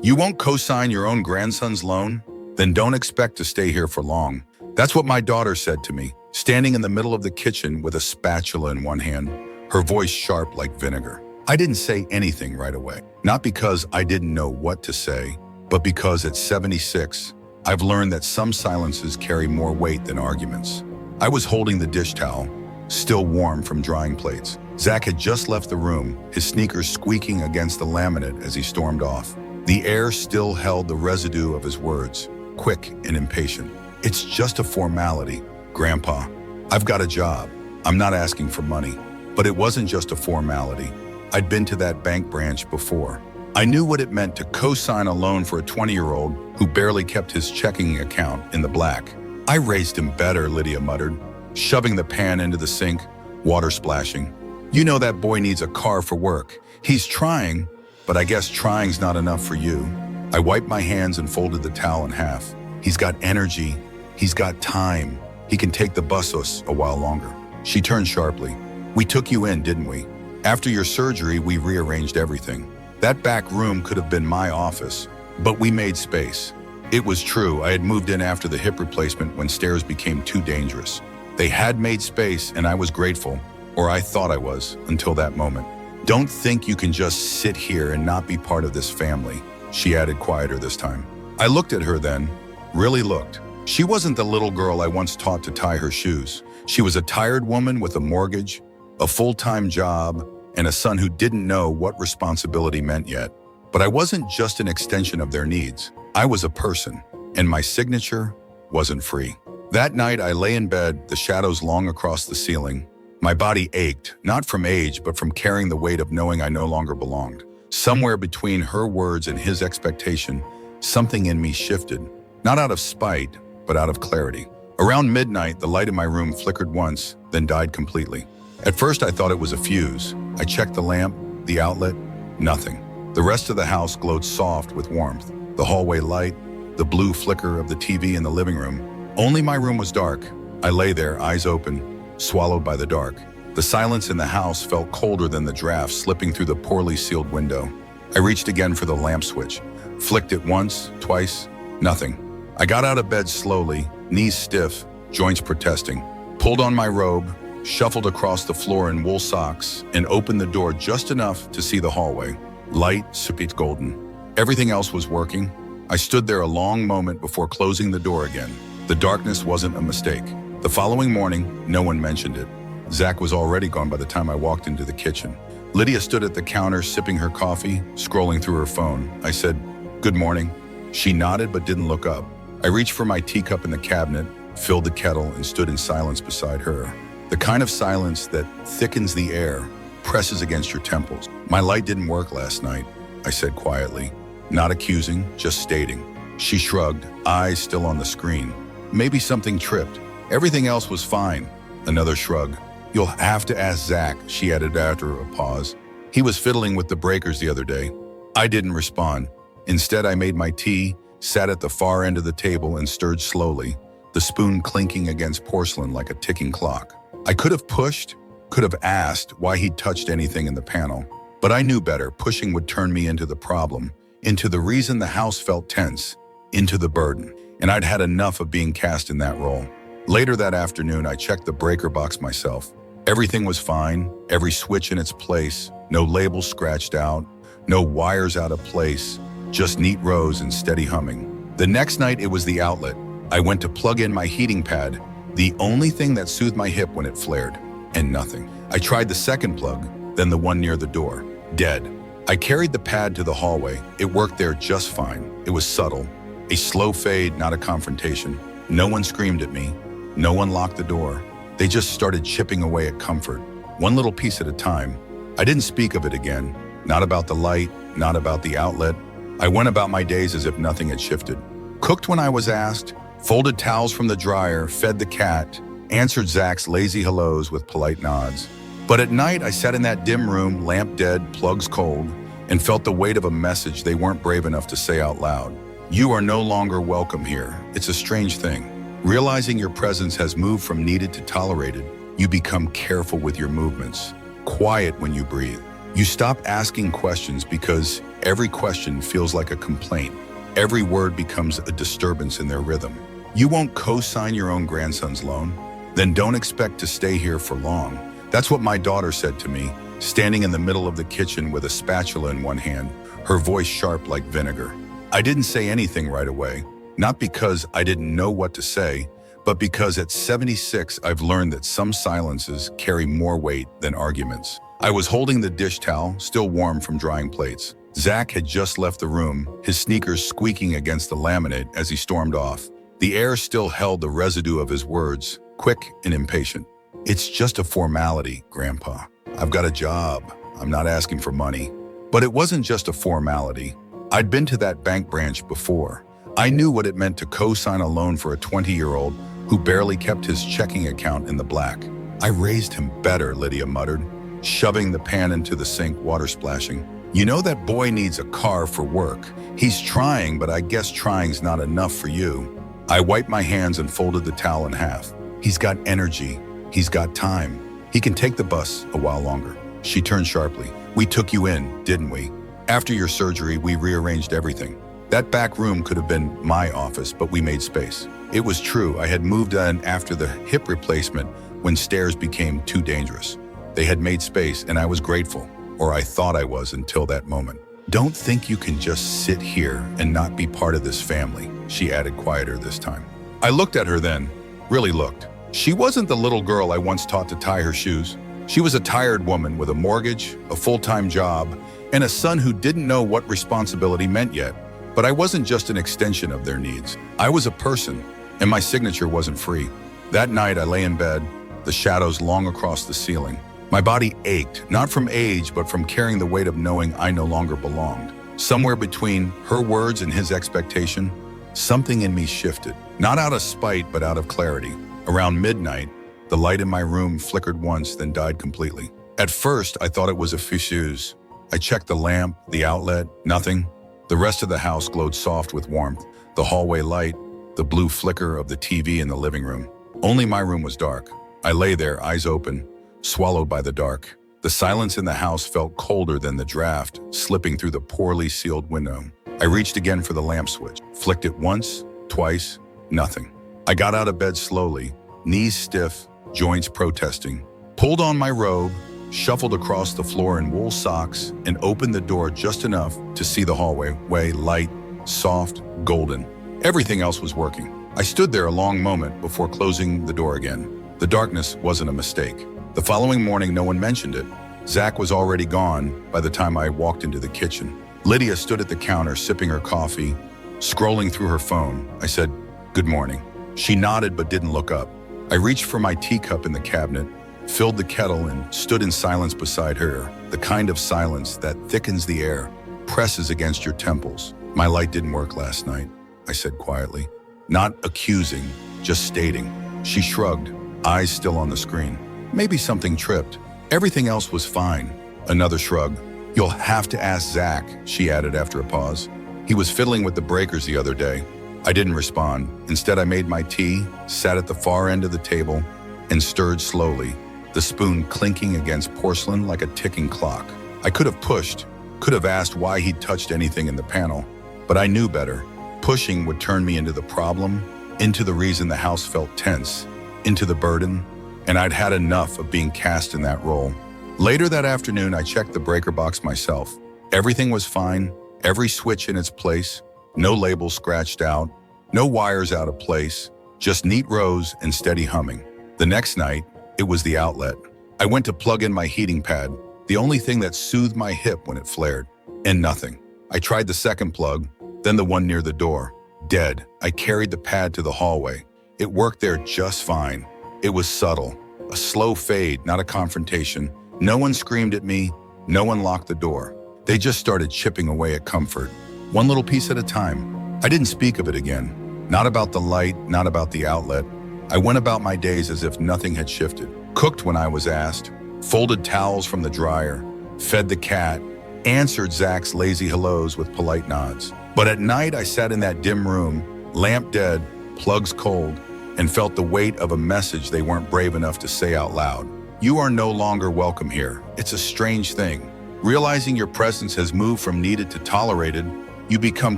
You won't co-sign your own grandson's loan? Then don't expect to stay here for long. That's what my daughter said to me, standing in the middle of the kitchen with a spatula in one hand, her voice sharp like vinegar. I didn't say anything right away. Not because I didn't know what to say, but because at 76, I've learned that some silences carry more weight than arguments. I was holding the dish towel, still warm from drying plates. Zach had just left the room, his sneakers squeaking against the laminate as he stormed off. The air still held the residue of his words, quick and impatient. It's just a formality, Grandpa. I've got a job. I'm not asking for money. But it wasn't just a formality. I'd been to that bank branch before. I knew what it meant to co-sign a loan for a 20-year-old who barely kept his checking account in the black. I raised him better, Lydia muttered, shoving the pan into the sink, water splashing. You know that boy needs a car for work. He's trying, but I guess trying's not enough for you. I wiped my hands and folded the towel in half. He's got energy. He's got time. He can take the buses a while longer. She turned sharply. We took you in, didn't we? After your surgery, we rearranged everything. That back room could have been my office, but we made space. It was true, I had moved in after the hip replacement when stairs became too dangerous. They had made space and I was grateful, or I thought I was, until that moment. Don't think you can just sit here and not be part of this family, she added quieter this time. I looked at her then, really looked. She wasn't the little girl I once taught to tie her shoes. She was a tired woman with a mortgage, a full-time job, and a son who didn't know what responsibility meant yet. But I wasn't just an extension of their needs. I was a person, and my signature wasn't free. That night, I lay in bed, the shadows long across the ceiling. My body ached, not from age, but from carrying the weight of knowing I no longer belonged. Somewhere between her words and his expectation, something in me shifted, not out of spite, but out of clarity. Around midnight, the light in my room flickered once, then died completely. At first, I thought it was a fuse. I checked the lamp, the outlet, nothing. The rest of the house glowed soft with warmth. The hallway light, the blue flicker of the TV in the living room. Only my room was dark. I lay there, eyes open, swallowed by the dark. The silence in the house felt colder than the draft slipping through the poorly sealed window. I reached again for the lamp switch, flicked it once, twice, nothing. I got out of bed slowly, knees stiff, joints protesting, pulled on my robe, shuffled across the floor in wool socks, and opened the door just enough to see the hallway. Light, souped golden. Everything else was working. I stood there a long moment before closing the door again. The darkness wasn't a mistake. The following morning, no one mentioned it. Zach was already gone by the time I walked into the kitchen. Lydia stood at the counter sipping her coffee, scrolling through her phone. I said, "Good morning." She nodded but didn't look up. I reached for my teacup in the cabinet, filled the kettle, and stood in silence beside her. The kind of silence that thickens the air, presses against your temples. "My light didn't work last night," I said quietly, not accusing, just stating. She shrugged, eyes still on the screen. "Maybe something tripped. Everything else was fine." Another shrug. "You'll have to ask Zach," she added after a pause. "He was fiddling with the breakers the other day." I didn't respond. Instead, I made my tea, sat at the far end of the table and stirred slowly, the spoon clinking against porcelain like a ticking clock. I could have pushed, could have asked why he'd touched anything in the panel, but I knew better. Pushing would turn me into the problem, into the reason the house felt tense, into the burden, and I'd had enough of being cast in that role. Later that afternoon, I checked the breaker box myself. Everything was fine, every switch in its place, no labels scratched out, no wires out of place, just neat rows and steady humming. The next night, it was the outlet. I went to plug in my heating pad, the only thing that soothed my hip when it flared, and nothing. I tried the second plug, then the one near the door. Dead. I carried the pad to the hallway. It worked there just fine. It was subtle. A slow fade, not a confrontation. No one screamed at me. No one locked the door. They just started chipping away at comfort, one little piece at a time. I didn't speak of it again. Not about the light, not about the outlet. I went about my days as if nothing had shifted. Cooked when I was asked, folded towels from the dryer, fed the cat, answered Zach's lazy hellos with polite nods. But at night, I sat in that dim room, lamp dead, plugs cold, and felt the weight of a message they weren't brave enough to say out loud. You are no longer welcome here. It's a strange thing. Realizing your presence has moved from needed to tolerated, you become careful with your movements, quiet when you breathe. You stop asking questions because every question feels like a complaint. Every word becomes a disturbance in their rhythm. You won't co-sign your own grandson's loan? Then don't expect to stay here for long. That's what my daughter said to me, standing in the middle of the kitchen with a spatula in one hand, her voice sharp like vinegar. I didn't say anything right away, not because I didn't know what to say, but because at 76 I've learned that some silences carry more weight than arguments. I was holding the dish towel, still warm from drying plates. Zach had just left the room, his sneakers squeaking against the laminate as he stormed off. The air still held the residue of his words, quick and impatient. "It's just a formality, Grandpa. I've got a job. I'm not asking for money." But it wasn't just a formality. I'd been to that bank branch before. I knew what it meant to co-sign a loan for a 20-year-old who barely kept his checking account in the black. "I raised him better," Lydia muttered, shoving the pan into the sink, water splashing. "You know that boy needs a car for work. He's trying, but I guess trying's not enough for you." I wiped my hands and folded the towel in half. "He's got energy. He's got time. He can take the bus a while longer." She turned sharply. "We took you in, didn't we? After your surgery, we rearranged everything. That back room could have been my office, but we made space." It was true. I had moved in after the hip replacement when stairs became too dangerous. They had made space, and I was grateful, or I thought I was until that moment. "Don't think you can just sit here and not be part of this family," she added quieter this time. I looked at her then, really looked. She wasn't the little girl I once taught to tie her shoes. She was a tired woman with a mortgage, a full-time job, and a son who didn't know what responsibility meant yet. But I wasn't just an extension of their needs. I was a person, and my signature wasn't free. That night I lay in bed, the shadows long across the ceiling. My body ached, not from age, but from carrying the weight of knowing I no longer belonged. Somewhere between her words and his expectation, something in me shifted, not out of spite, but out of clarity. Around midnight, the light in my room flickered once, then died completely. At first, I thought it was a fissure. I checked the lamp, the outlet, nothing. The rest of the house glowed soft with warmth, the hallway light, the blue flicker of the TV in the living room. Only my room was dark. I lay there, eyes open, swallowed by the dark. The silence in the house felt colder than the draft, slipping through the poorly sealed window. I reached again for the lamp switch, flicked it once, twice, nothing. I got out of bed slowly, knees stiff, joints protesting, pulled on my robe, shuffled across the floor in wool socks, and opened the door just enough to see the hallway, light, soft, golden. Everything else was working. I stood there a long moment before closing the door again. The darkness wasn't a mistake. The following morning, no one mentioned it. Zach was already gone by the time I walked into the kitchen. Lydia stood at the counter, sipping her coffee, scrolling through her phone. I said, "Good morning." She nodded but didn't look up. I reached for my teacup in the cabinet, filled the kettle, and stood in silence beside her, the kind of silence that thickens the air, presses against your temples. "My light didn't work last night," I said quietly. Not accusing, just stating. She shrugged, eyes still on the screen. "Maybe something tripped. Everything else was fine." Another shrug. "You'll have to ask Zach," she added after a pause. "He was fiddling with the breakers the other day." I didn't respond. Instead, I made my tea, sat at the far end of the table, and stirred slowly, the spoon clinking against porcelain like a ticking clock. I could have pushed, could have asked why he'd touched anything in the panel, but I knew better. Pushing would turn me into the problem, into the reason the house felt tense, into the burden, and I'd had enough of being cast in that role. Later that afternoon, I checked the breaker box myself. Everything was fine, every switch in its place, no labels scratched out, no wires out of place, just neat rows and steady humming. The next night, it was the outlet. I went to plug in my heating pad, the only thing that soothed my hip when it flared, and nothing. I tried the second plug, then the one near the door. Dead. I carried the pad to the hallway. It worked there just fine. It was subtle, a slow fade, not a confrontation. No one screamed at me, no one locked the door. They just started chipping away at comfort, one little piece at a time. I didn't speak of it again. Not about the light, not about the outlet. I went about my days as if nothing had shifted. Cooked when I was asked, folded towels from the dryer, fed the cat, answered Zach's lazy hellos with polite nods. But at night I sat in that dim room, lamp dead, plugs cold, and felt the weight of a message they weren't brave enough to say out loud. "You are no longer welcome here." It's a strange thing. Realizing your presence has moved from needed to tolerated, you become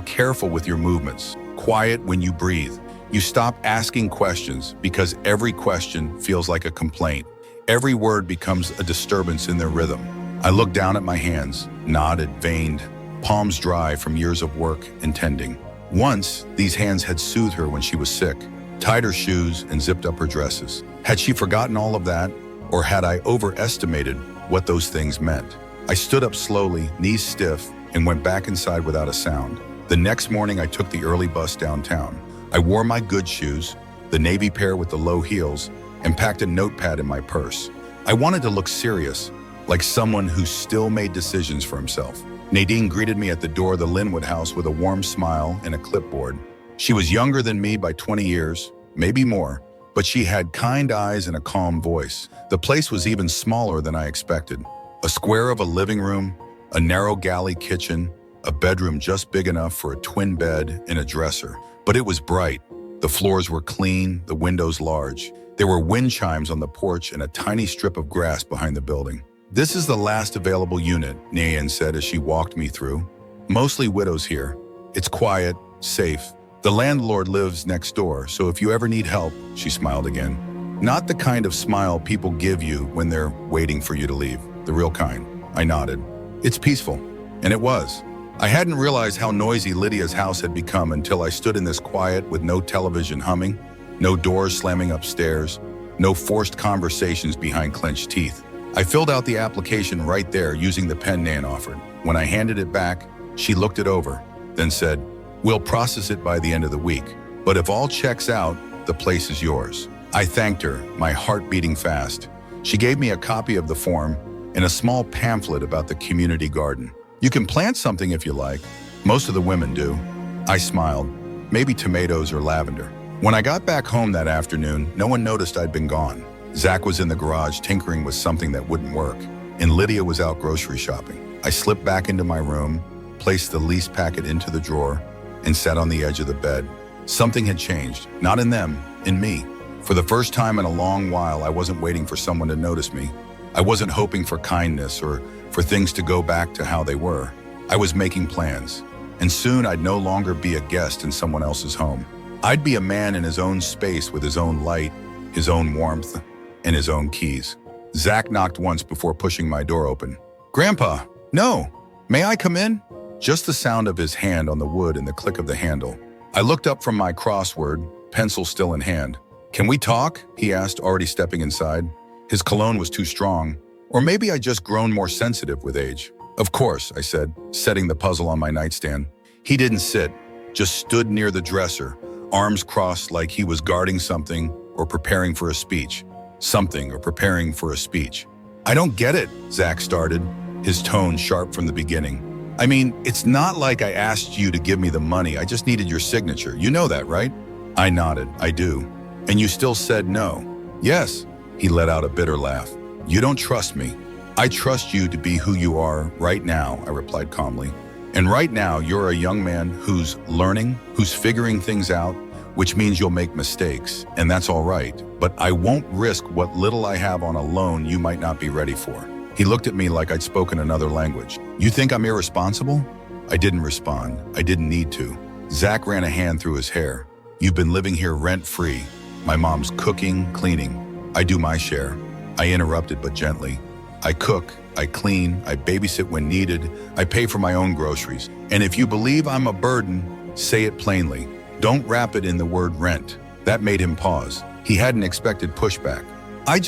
careful with your movements, quiet when you breathe. You stop asking questions because every question feels like a complaint. Every word becomes a disturbance in their rhythm. I looked down at my hands, knotted, veined, palms dry from years of work and tending. Once, these hands had soothed her when she was sick, tied her shoes and zipped up her dresses. Had she forgotten all of that, or had I overestimated what those things meant? I stood up slowly, knees stiff, and went back inside without a sound. The next morning, I took the early bus downtown. I wore my good shoes, the navy pair with the low heels, and packed a notepad in my purse. I wanted to look serious, like someone who still made decisions for himself. Nadine greeted me at the door of the Linwood house with a warm smile and a clipboard. She was younger than me by 20 years, maybe more, but she had kind eyes and a calm voice. The place was even smaller than I expected. A square of a living room, a narrow galley kitchen, a bedroom just big enough for a twin bed and a dresser. But it was bright. The floors were clean, the windows large. There were wind chimes on the porch and a tiny strip of grass behind the building. "This is the last available unit," Nayan said as she walked me through. "Mostly widows here. It's quiet, safe. The landlord lives next door, so if you ever need help," she smiled again. Not the kind of smile people give you when they're waiting for you to leave. The real kind. I nodded. "It's peaceful." And it was. I hadn't realized how noisy Lydia's house had become until I stood in this quiet with no television humming, no doors slamming upstairs, no forced conversations behind clenched teeth. I filled out the application right there using the pen Nan offered. When I handed it back, she looked it over, then said, "We'll process it by the end of the week, but if all checks out, the place is yours." I thanked her, my heart beating fast. She gave me a copy of the form and a small pamphlet about the community garden. "You can plant something if you like. Most of the women do." I smiled. Maybe tomatoes or lavender. When I got back home that afternoon, no one noticed I'd been gone. Zach was in the garage tinkering with something that wouldn't work, and Lydia was out grocery shopping. I slipped back into my room, placed the lease packet into the drawer, and sat on the edge of the bed. Something had changed, not in them, in me. For the first time in a long while, I wasn't waiting for someone to notice me. I wasn't hoping for kindness or for things to go back to how they were. I was making plans, and soon I'd no longer be a guest in someone else's home. I'd be a man in his own space with his own light, his own warmth, and his own keys. Zach knocked once before pushing my door open. "Grandpa, no, may I come in?" Just the sound of his hand on the wood and the click of the handle. I looked up from my crossword, pencil still in hand. "Can we talk?" he asked, already stepping inside. His cologne was too strong, or maybe I'd just grown more sensitive with age. "Of course," I said, setting the puzzle on my nightstand. He didn't sit, just stood near the dresser, arms crossed like he was guarding something or preparing for a speech. Something or preparing for a speech. "I don't get it," Zach started, his tone sharp from the beginning. "I mean, it's not like I asked you to give me the money. I just needed your signature. You know that, right?" I nodded. "I do." "And you still said no?" "Yes." He let out a bitter laugh. "You don't trust me. I trust you to be who you are right now," I replied calmly. "And right now, you're a young man who's learning, who's figuring things out, which means you'll make mistakes, and that's all right. But I won't risk what little I have on a loan you might not be ready for." He looked at me like I'd spoken another language. "You think I'm irresponsible?" I didn't respond. I didn't need to. Zach ran a hand through his hair. "You've been living here rent-free. My mom's cooking, cleaning. I do my share." I interrupted, but gently. "I cook, I clean, I babysit when needed, I pay for my own groceries. And if you believe I'm a burden, say it plainly. Don't wrap it in the word rent." That made him pause. He hadn't expected pushback. I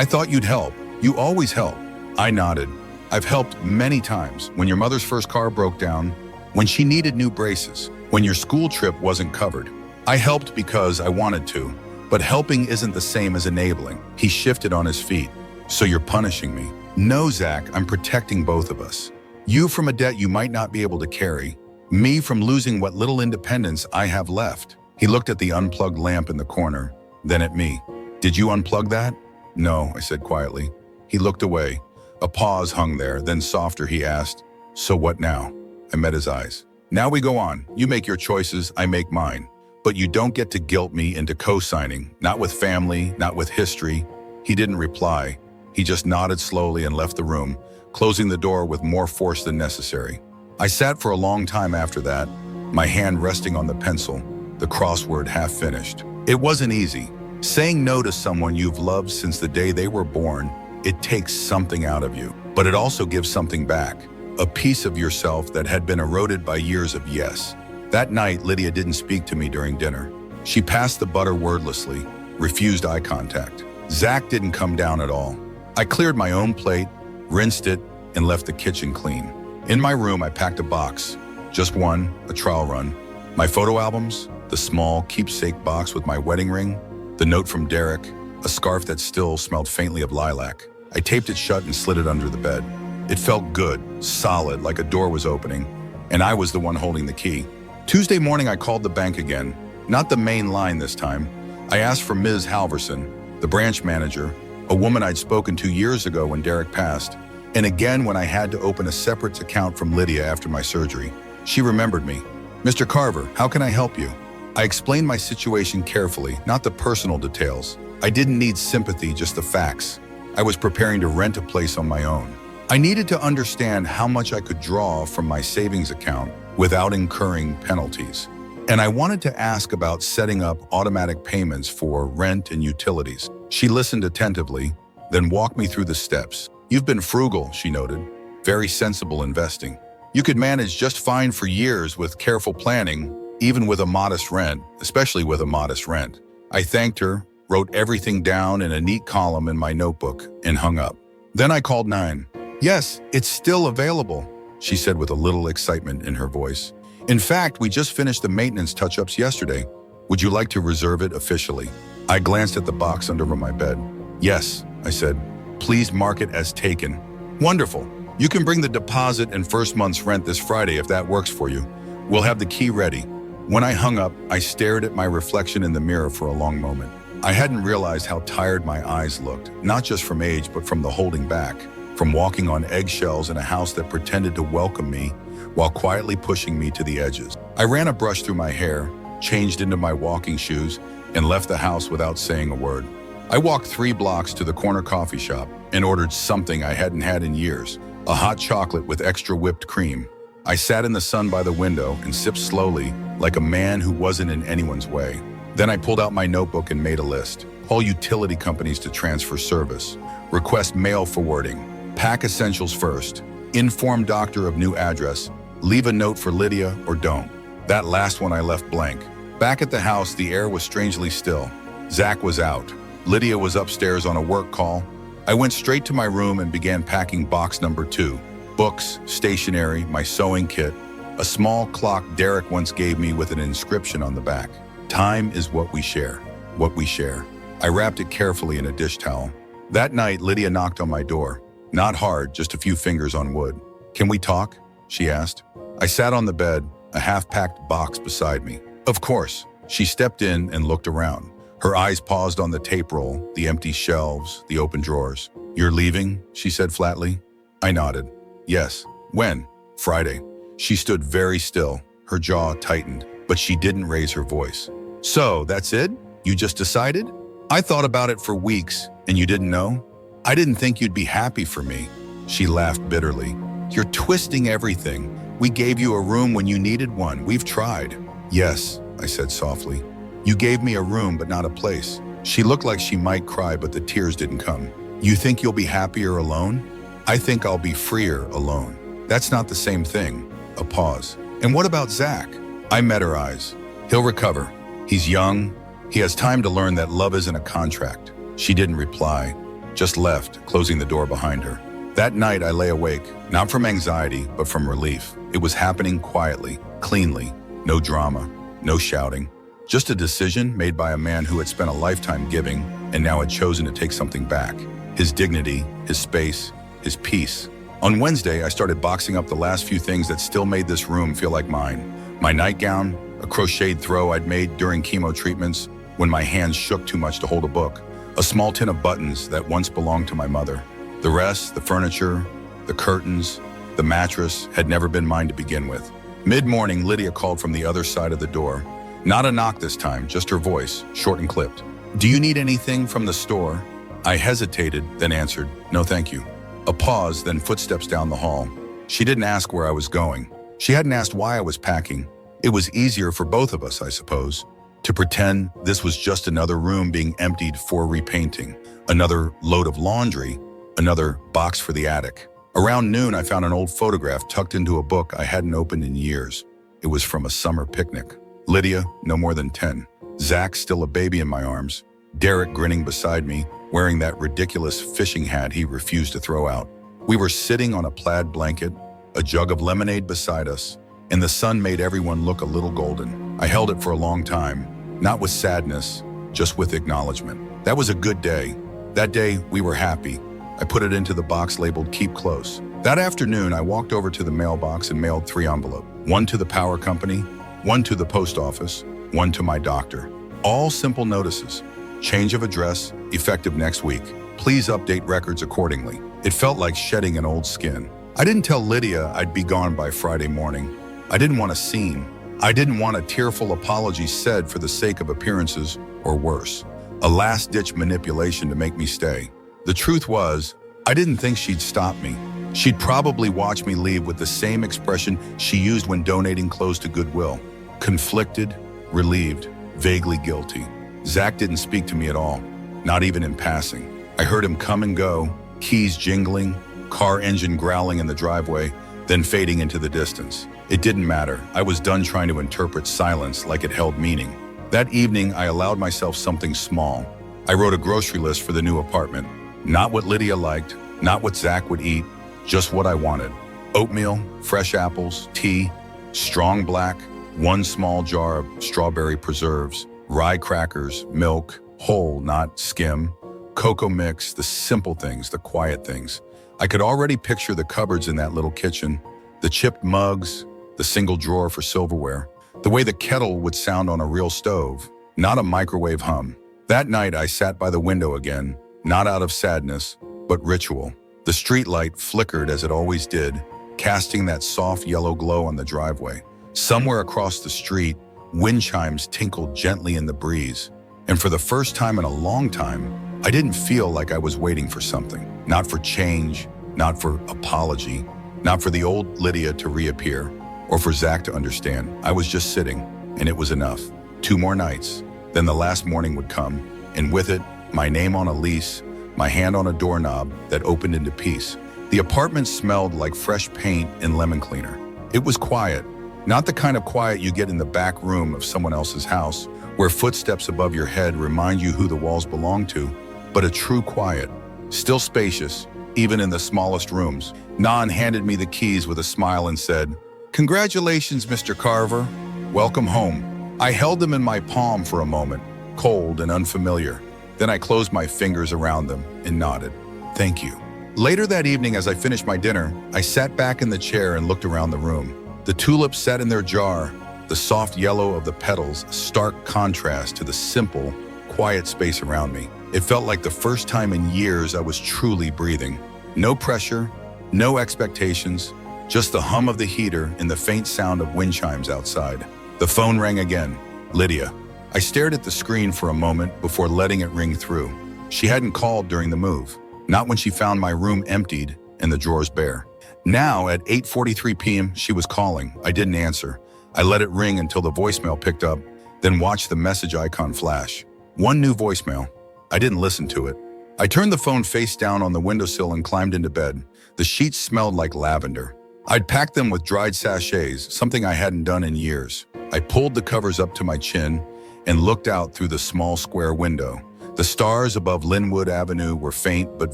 thought you'd help. You always help." I nodded. "I've helped many times. When your mother's first car broke down, when she needed new braces, when your school trip wasn't covered. I helped because I wanted to. But helping isn't the same as enabling." He shifted on his feet. "So you're punishing me?" "No, Zach, I'm protecting both of us. You from a debt you might not be able to carry. Me from losing what little independence I have left." He looked at the unplugged lamp in the corner, then at me. "Did you unplug that?" "No," I said quietly. He looked away. A pause hung there, then softer he asked, "So what now?" I met his eyes. "Now we go on. You make your choices, I make mine. But you don't get to guilt me into co-signing, not with family, not with history." He didn't reply. He just nodded slowly and left the room, closing the door with more force than necessary. I sat for a long time after that, my hand resting on the pencil, the crossword half finished. It wasn't easy. Saying no to someone you've loved since the day they were born, it takes something out of you, but it also gives something back, a piece of yourself that had been eroded by years of yes. That night, Lydia didn't speak to me during dinner. She passed the butter wordlessly, refused eye contact. Zach didn't come down at all. I cleared my own plate, rinsed it, and left the kitchen clean. In my room, I packed a box, just one, a trial run. My photo albums, the small keepsake box with my wedding ring, the note from Derek, a scarf that still smelled faintly of lilac. I taped it shut and slid it under the bed. It felt good, solid, like a door was opening, and I was the one holding the key. Tuesday morning, I called the bank again, not the main line this time. I asked for Ms. Halverson, the branch manager, a woman I'd spoken to years ago when Derek passed, and again when I had to open a separate account from Lydia after my surgery. She remembered me. "Mr. Carver, how can I help you?" I explained my situation carefully, not the personal details. I didn't need sympathy, just the facts. I was preparing to rent a place on my own. I needed to understand how much I could draw from my savings account without incurring penalties. And I wanted to ask about setting up automatic payments for rent and utilities. She listened attentively, then walked me through the steps. "You've been frugal," she noted. "Very sensible investing. You could manage just fine for years with careful planning, even with a modest rent, especially with a modest rent." I thanked her, wrote everything down in a neat column in my notebook, and hung up. Then I called 9. "Yes, it's still available," she said with a little excitement in her voice. "In fact, we just finished the maintenance touch-ups yesterday. Would you like to reserve it officially?" I glanced at the box under my bed. "Yes," I said. "Please mark it as taken." "Wonderful. You can bring the deposit and first month's rent this Friday if that works for you. We'll have the key ready." When I hung up, I stared at my reflection in the mirror for a long moment. I hadn't realized how tired my eyes looked, not just from age, but from the holding back, from walking on eggshells in a house that pretended to welcome me while quietly pushing me to the edges. I ran a brush through my hair, changed into my walking shoes, and left the house without saying a word. I walked 3 blocks to the corner coffee shop and ordered something I hadn't had in years, a hot chocolate with extra whipped cream. I sat in the sun by the window and sipped slowly, like a man who wasn't in anyone's way. Then I pulled out my notebook and made a list. Call utility companies to transfer service. Request mail forwarding. Pack essentials first. Inform doctor of new address. Leave a note for Lydia or don't. That last one I left blank. Back at the house, the air was strangely still. Zach was out. Lydia was upstairs on a work call. I went straight to my room and began packing box number 2. Books, stationery, my sewing kit, a small clock Derek once gave me with an inscription on the back. "Time is what we share, what we share." I wrapped it carefully in a dish towel. That night, Lydia knocked on my door. Not hard, just a few fingers on wood. "Can we talk?" she asked. I sat on the bed, a half-packed box beside me. "Of course." She stepped in and looked around. Her eyes paused on the tape roll, the empty shelves, the open drawers. "You're leaving?" she said flatly. I nodded. "Yes." "When?" "Friday." She stood very still, her jaw tightened, but she didn't raise her voice. "So, that's it? You just decided?" "I thought about it for weeks, and you didn't know?" "I didn't think you'd be happy for me." She laughed bitterly. "You're twisting everything. We gave you a room when you needed one. We've tried." "Yes," I said softly. "You gave me a room, but not a place." She looked like she might cry, but the tears didn't come. "You think you'll be happier alone?" "I think I'll be freer alone." "That's not the same thing." A pause. "And what about Zach?" I met her eyes. "He'll recover. He's young. He has time to learn that love isn't a contract." She didn't reply, just left, closing the door behind her. That night I lay awake, not from anxiety, but from relief. It was happening quietly, cleanly. No drama, no shouting. Just a decision made by a man who had spent a lifetime giving and now had chosen to take something back. His dignity, his space, his peace. On Wednesday, I started boxing up the last few things that still made this room feel like mine. My nightgown, a crocheted throw I'd made during chemo treatments when my hands shook too much to hold a book, a small tin of buttons that once belonged to my mother. The rest, the furniture, the curtains, the mattress, had never been mine to begin with. Mid-morning, Lydia called from the other side of the door. Not a knock this time, just her voice, short and clipped. "Do you need anything from the store?" I hesitated, then answered, "No, thank you." A pause, then footsteps down the hall. She didn't ask where I was going. She hadn't asked why I was packing. It was easier for both of us, I suppose, to pretend this was just another room being emptied for repainting, another load of laundry, another box for the attic. Around noon, I found an old photograph tucked into a book I hadn't opened in years. It was from a summer picnic. Lydia, no more than 10. Zach, still a baby in my arms. Derek grinning beside me, wearing that ridiculous fishing hat he refused to throw out. We were sitting on a plaid blanket, a jug of lemonade beside us, and the sun made everyone look a little golden. I held it for a long time, not with sadness, just with acknowledgement. That was a good day. That day, we were happy. I put it into the box labeled Keep Close. That afternoon, I walked over to the mailbox and mailed 3 envelopes. One to the power company, one to the post office, one to my doctor. All simple notices. Change of address, effective next week. Please update records accordingly. It felt like shedding an old skin. I didn't tell Lydia I'd be gone by Friday morning. I didn't want a scene. I didn't want a tearful apology said for the sake of appearances, or worse, a last-ditch manipulation to make me stay. The truth was, I didn't think she'd stop me. She'd probably watch me leave with the same expression she used when donating clothes to Goodwill. Conflicted, relieved, vaguely guilty. Zach didn't speak to me at all, not even in passing. I heard him come and go, keys jingling, car engine growling in the driveway, then fading into the distance. It didn't matter. I was done trying to interpret silence like it held meaning. That evening, I allowed myself something small. I wrote a grocery list for the new apartment. Not what Lydia liked, not what Zach would eat, just what I wanted. Oatmeal, fresh apples, tea, strong black, 1 small jar of strawberry preserves, rye crackers, milk, whole, not skim, cocoa mix, the simple things, the quiet things. I could already picture the cupboards in that little kitchen, the chipped mugs, the single drawer for silverware, the way the kettle would sound on a real stove, not a microwave hum. That night, I sat by the window again, not out of sadness, but ritual. The streetlight flickered as it always did, casting that soft yellow glow on the driveway. Somewhere across the street, wind chimes tinkled gently in the breeze. And for the first time in a long time, I didn't feel like I was waiting for something. Not for change, not for apology, not for the old Lydia to reappear, or for Zach to understand. I was just sitting, and it was enough. 2 more nights. Then the last morning would come, and with it, my name on a lease, my hand on a doorknob that opened into peace. The apartment smelled like fresh paint and lemon cleaner. It was quiet, not the kind of quiet you get in the back room of someone else's house, where footsteps above your head remind you who the walls belong to, but a true quiet, still spacious, even in the smallest rooms. Nan handed me the keys with a smile and said, "Congratulations, Mr. Carver. Welcome home." I held them in my palm for a moment, cold and unfamiliar. Then I closed my fingers around them and nodded. "Thank you." Later that evening, as I finished my dinner, I sat back in the chair and looked around the room. The tulips sat in their jar, the soft yellow of the petals, a stark contrast to the simple, quiet space around me. It felt like the first time in years I was truly breathing. No pressure, no expectations, just the hum of the heater and the faint sound of wind chimes outside. The phone rang again. Lydia. I stared at the screen for a moment before letting it ring through. She hadn't called during the move, not when she found my room emptied and the drawers bare. Now, at 8:43 p.m., she was calling. I didn't answer. I let it ring until the voicemail picked up, then watched the message icon flash. 1 new voicemail. I didn't listen to it. I turned the phone face down on the windowsill and climbed into bed. The sheets smelled like lavender. I'd packed them with dried sachets, something I hadn't done in years. I pulled the covers up to my chin and looked out through the small square window. The stars above Linwood Avenue were faint but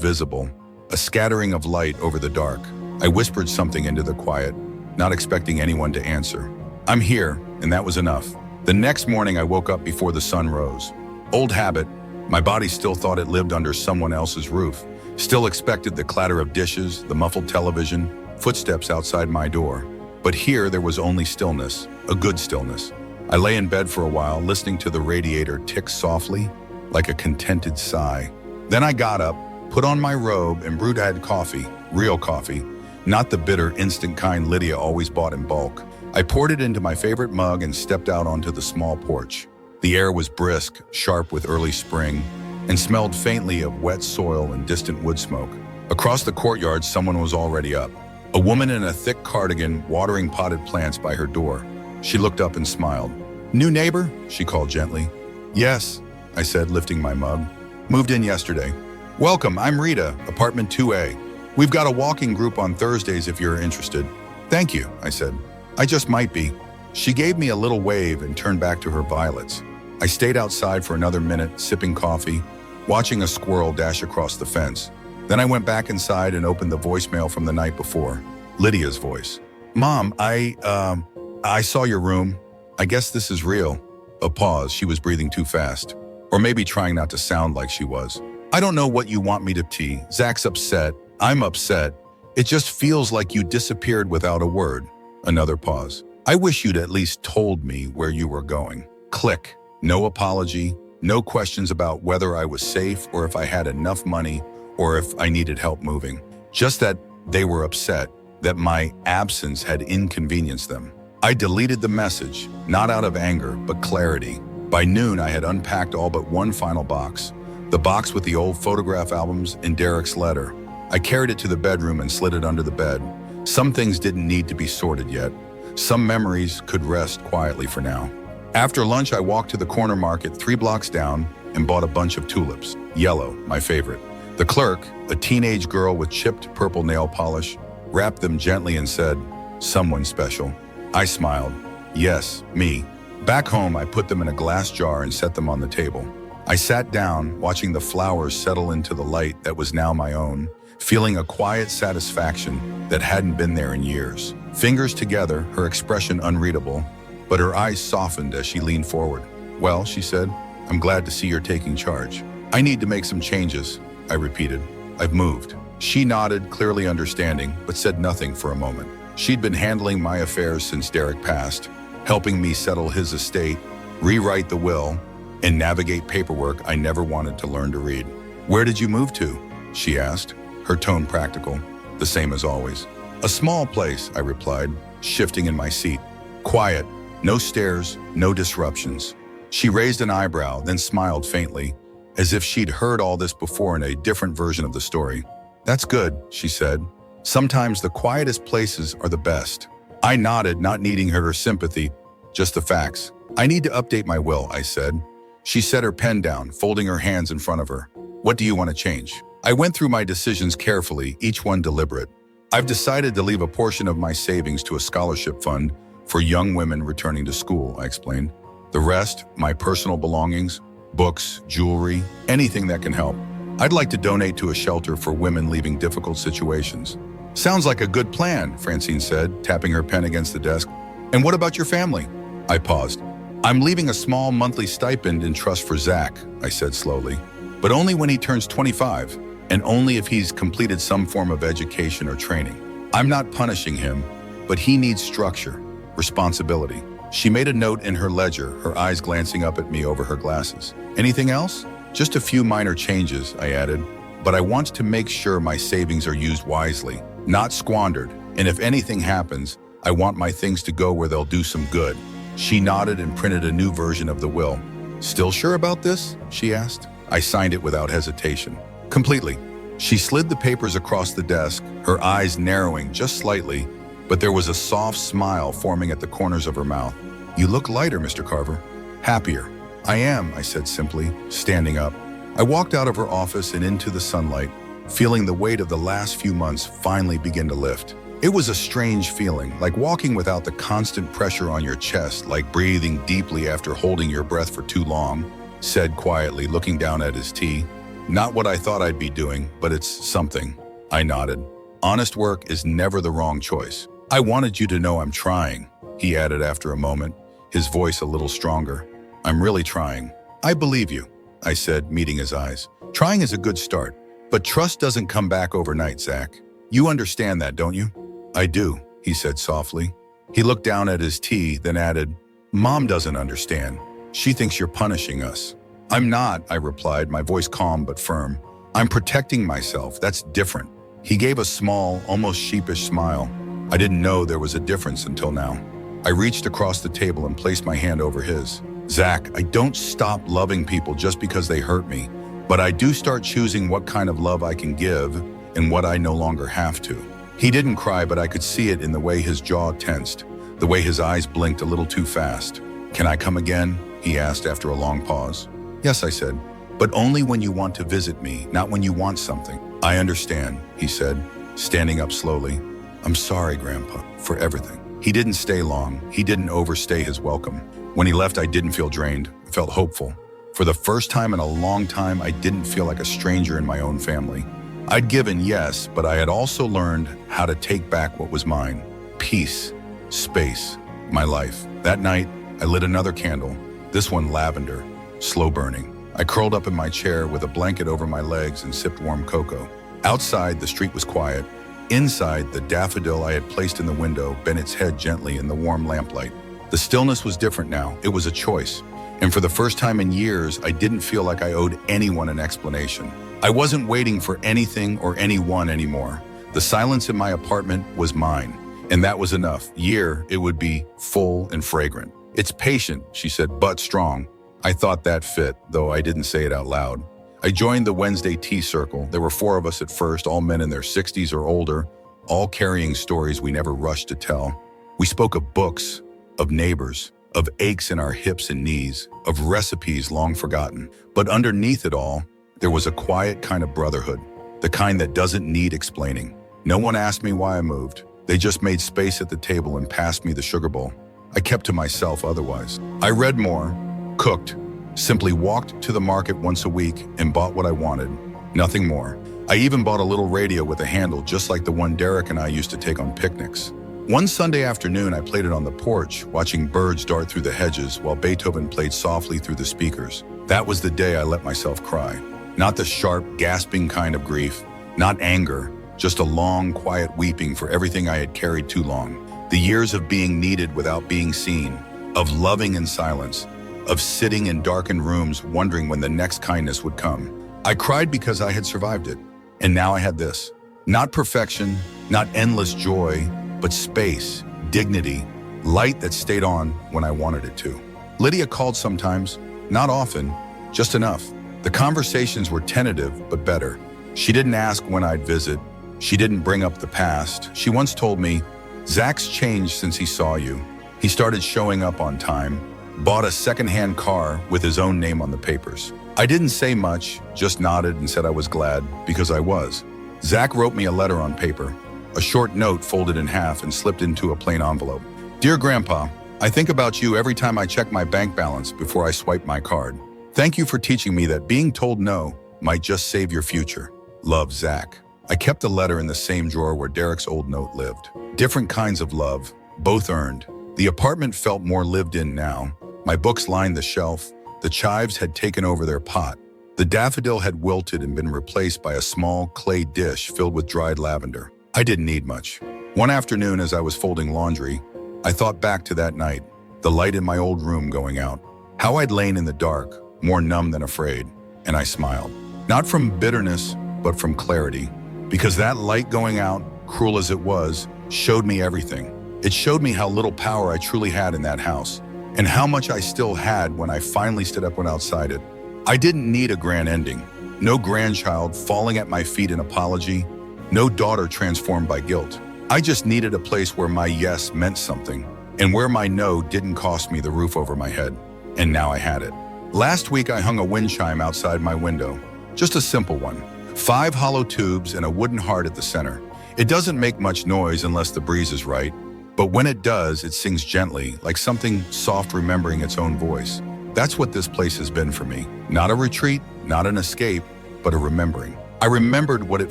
visible, a scattering of light over the dark. I whispered something into the quiet, not expecting anyone to answer. "I'm here," and that was enough. The next morning, I woke up before the sun rose. Old habit, my body still thought it lived under someone else's roof, still expected the clatter of dishes, the muffled television, footsteps outside my door. But here there was only stillness, a good stillness. I lay in bed for a while, listening to the radiator tick softly, like a contented sigh. Then I got up, put on my robe, and brewed coffee, real coffee, not the bitter, instant kind Lydia always bought in bulk. I poured it into my favorite mug and stepped out onto the small porch. The air was brisk, sharp with early spring, and smelled faintly of wet soil and distant wood smoke. Across the courtyard, someone was already up. A woman in a thick cardigan watering potted plants by her door. She looked up and smiled. "New neighbor?" she called gently. "Yes," I said, lifting my mug. "Moved in yesterday." "Welcome, I'm Rita, apartment 2A. We've got a walking group on Thursdays if you're interested." "Thank you," I said. "I just might be." She gave me a little wave and turned back to her violets. I stayed outside for another minute, sipping coffee, watching a squirrel dash across the fence. Then I went back inside and opened the voicemail from the night before. Lydia's voice. "Mom, I saw your room. I guess this is real." A pause. She was breathing too fast. Or maybe trying not to sound like she was. "I don't know what you want me to tea. Zach's upset. I'm upset. It just feels like you disappeared without a word." Another pause. "I wish you'd at least told me where you were going." Click. No apology. No questions about whether I was safe or if I had enough money or if I needed help moving. Just that they were upset, that my absence had inconvenienced them. I deleted the message, not out of anger, but clarity. By noon, I had unpacked all but one final box, the box with the old photograph albums and Derek's letter. I carried it to the bedroom and slid it under the bed. Some things didn't need to be sorted yet. Some memories could rest quietly for now. After lunch, I walked to the corner market 3 blocks down and bought a bunch of tulips. Yellow, my favorite. The clerk, a teenage girl with chipped purple nail polish, wrapped them gently and said, "Someone special." I smiled. Yes, me. Back home, I put them in a glass jar and set them on the table. I sat down, watching the flowers settle into the light that was now my own, feeling a quiet satisfaction that hadn't been there in years. Fingers together, her expression unreadable, but her eyes softened as she leaned forward. "Well," she said, "I'm glad to see you're taking charge." "I need to make some changes," I repeated. "I've moved." She nodded, clearly understanding, but said nothing for a moment. She'd been handling my affairs since Derek passed, helping me settle his estate, rewrite the will, and navigate paperwork I never wanted to learn to read. "Where did you move to?" she asked, her tone practical, the same as always. "A small place," I replied, shifting in my seat. Quiet, no stairs, no disruptions. She raised an eyebrow, then smiled faintly, as if she'd heard all this before in a different version of the story. "That's good," she said. "Sometimes the quietest places are the best." I nodded, not needing her sympathy, just the facts. "I need to update my will," I said. She set her pen down, folding her hands in front of her. "What do you want to change?" I went through my decisions carefully, each one deliberate. "I've decided to leave a portion of my savings to a scholarship fund for young women returning to school," I explained. "The rest, my personal belongings, books, jewelry, anything that can help. I'd like to donate to a shelter for women leaving difficult situations." "Sounds like a good plan," Francine said, tapping her pen against the desk. "And what about your family?" I paused. "I'm leaving a small monthly stipend in trust for Zach," I said slowly. "But only when he turns 25, and only if he's completed some form of education or training. I'm not punishing him, but he needs structure, responsibility." She made a note in her ledger, her eyes glancing up at me over her glasses. "Anything else?" "Just a few minor changes," I added. "But I want to make sure my savings are used wisely, not squandered. And if anything happens, I want my things to go where they'll do some good." She nodded and printed a new version of the will. "Still sure about this?" she asked. I signed it without hesitation. "Completely." She slid the papers across the desk, her eyes narrowing just slightly, but there was a soft smile forming at the corners of her mouth. "You look lighter, Mr. Carver." "Happier." "I am," I said simply, standing up. I walked out of her office and into the sunlight, feeling the weight of the last few months finally begin to lift. It was a strange feeling, like walking without the constant pressure on your chest, like breathing deeply after holding your breath for too long, said quietly, looking down at his tea. "Not what I thought I'd be doing, but it's something." I nodded. "Honest work is never the wrong choice." "I wanted you to know I'm trying," he added after a moment, his voice a little stronger. "I'm really trying." "I believe you," I said, meeting his eyes. "Trying is a good start, but trust doesn't come back overnight, Zach. You understand that, don't you?" "I do," he said softly. He looked down at his tea, then added, "Mom doesn't understand. She thinks you're punishing us." "I'm not," I replied, my voice calm but firm. "I'm protecting myself. That's different." He gave a small, almost sheepish smile. I didn't know there was a difference until now. I reached across the table and placed my hand over his. "Zach, I don't stop loving people just because they hurt me, but I do start choosing what kind of love I can give in what I no longer have to. He didn't cry, but I could see it in the way his jaw tensed, the way his eyes blinked a little too fast. "Can I come again?" he asked after a long pause. "Yes," I said, "but only when you want to visit me, not when you want something." "I understand," he said, standing up slowly. "I'm sorry, Grandpa, for everything." He didn't stay long. He didn't overstay his welcome. When he left, I didn't feel drained. I felt hopeful. For the first time in a long time, I didn't feel like a stranger in my own family. I'd given, yes, but I had also learned how to take back what was mine. Peace, space, my life. That night, I lit another candle, this one lavender, slow burning. I curled up in my chair with a blanket over my legs and sipped warm cocoa. Outside, the street was quiet. Inside, the daffodil I had placed in the window bent its head gently in the warm lamplight. The stillness was different now. It was a choice. And for the first time in years, I didn't feel like I owed anyone an explanation. I wasn't waiting for anything or anyone anymore. The silence in my apartment was mine, and that was enough. It would be full and fragrant. "It's patient," she said, "but strong." I thought that fit, though I didn't say it out loud. I joined the Wednesday tea circle. There were 4 of us at first, all men in their 60s or older, all carrying stories we never rushed to tell. We spoke of books, of neighbors, of aches in our hips and knees, of recipes long forgotten. But underneath it all, there was a quiet kind of brotherhood, the kind that doesn't need explaining. No one asked me why I moved. They just made space at the table and passed me the sugar bowl. I kept to myself otherwise. I read more, cooked, simply walked to the market once a week and bought what I wanted, nothing more. I even bought a little radio with a handle just like the one Derek and I used to take on picnics. One Sunday afternoon, I played it on the porch, watching birds dart through the hedges while Beethoven played softly through the speakers. That was the day I let myself cry. Not the sharp, gasping kind of grief, not anger, just a long, quiet weeping for everything I had carried too long. The years of being needed without being seen, of loving in silence, of sitting in darkened rooms wondering when the next kindness would come. I cried because I had survived it, and now I had this. Not perfection, not endless joy, but space, dignity, light that stayed on when I wanted it to. Lydia called sometimes, not often, just enough. The conversations were tentative, but better. She didn't ask when I'd visit. She didn't bring up the past. She once told me, "Zach's changed since he saw you. He started showing up on time, bought a secondhand car with his own name on the papers." I didn't say much, just nodded and said I was glad, because I was. Zach wrote me a letter on paper, a short note folded in half and slipped into a plain envelope. "Dear Grandpa, I think about you every time I check my bank balance before I swipe my card. Thank you for teaching me that being told no might just save your future. Love, Zach." I kept the letter in the same drawer where Derek's old note lived. Different kinds of love, both earned. The apartment felt more lived in now. My books lined the shelf. The chives had taken over their pot. The daffodil had wilted and been replaced by a small clay dish filled with dried lavender. I didn't need much. One afternoon as I was folding laundry, I thought back to that night, the light in my old room going out, how I'd lain in the dark, more numb than afraid, and I smiled. Not from bitterness, but from clarity. Because that light going out, cruel as it was, showed me everything. It showed me how little power I truly had in that house, and how much I still had when I finally stood up and outside it. I didn't need a grand ending. No grandchild falling at my feet in apology, no daughter transformed by guilt. I just needed a place where my yes meant something, and where my no didn't cost me the roof over my head. And now I had it. Last week I hung a wind chime outside my window. Just a simple one. 5 hollow tubes and a wooden heart at the center. It doesn't make much noise unless the breeze is right, but when it does, it sings gently, like something soft remembering its own voice. That's what this place has been for me. Not a retreat, not an escape, but a remembering. I remembered what it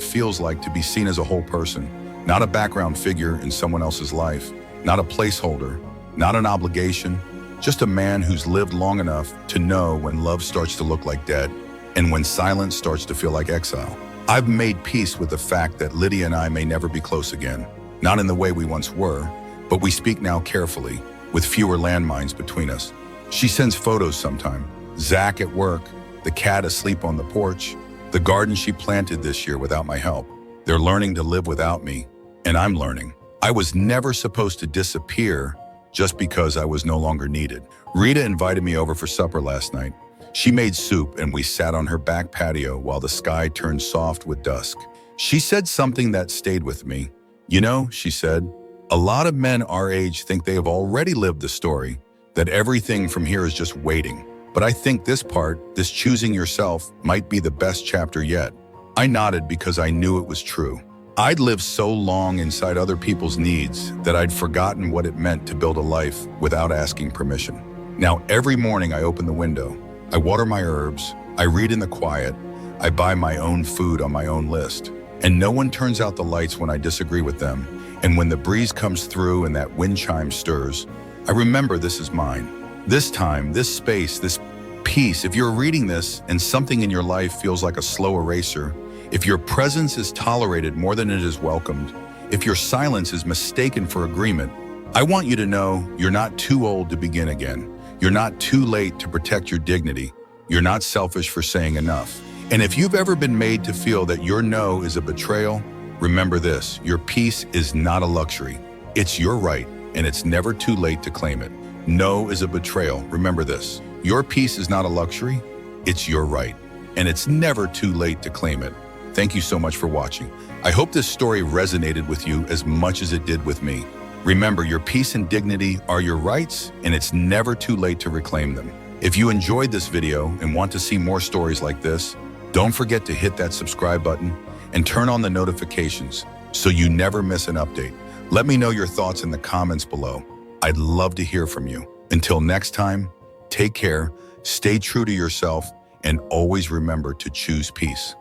feels like to be seen as a whole person, not a background figure in someone else's life, not a placeholder, not an obligation, just a man who's lived long enough to know when love starts to look like dead, and when silence starts to feel like exile. I've made peace with the fact that Lydia and I may never be close again. Not in the way we once were, but we speak now carefully, with fewer landmines between us. She sends photos sometime. Zach at work, the cat asleep on the porch, the garden she planted this year without my help. They're learning to live without me, and I'm learning. I was never supposed to disappear just because I was no longer needed. Rita invited me over for supper last night. She made soup and we sat on her back patio while the sky turned soft with dusk. She said something that stayed with me. You know, she said, a lot of men our age think they have already lived the story, that everything from here is just waiting. But I think this part, this choosing yourself, might be the best chapter yet. I nodded because I knew it was true. I'd lived so long inside other people's needs that I'd forgotten what it meant to build a life without asking permission. Now, every morning I open the window, I water my herbs, I read in the quiet, I buy my own food on my own list, and no one turns out the lights when I disagree with them. And when the breeze comes through and that wind chime stirs, I remember this is mine. This time, this space, this peace. If you're reading this and something in your life feels like a slow eraser, if your presence is tolerated more than it is welcomed, if your silence is mistaken for agreement, I want you to know you're not too old to begin again. You're not too late to protect your dignity. You're not selfish for saying enough. And if you've ever been made to feel that your no is a betrayal, remember this, your peace is not a luxury. It's your right, and it's never too late to claim it. No is a betrayal. Remember this, your peace is not a luxury. It's your right, and it's never too late to claim it. Thank you so much for watching. I hope this story resonated with you as much as it did with me. Remember, your peace and dignity are your rights, and it's never too late to reclaim them. If you enjoyed this video and want to see more stories like this, don't forget to hit that subscribe button and turn on the notifications so you never miss an update. Let me know your thoughts in the comments below. I'd love to hear from you. Until next time, take care, stay true to yourself, and always remember to choose peace.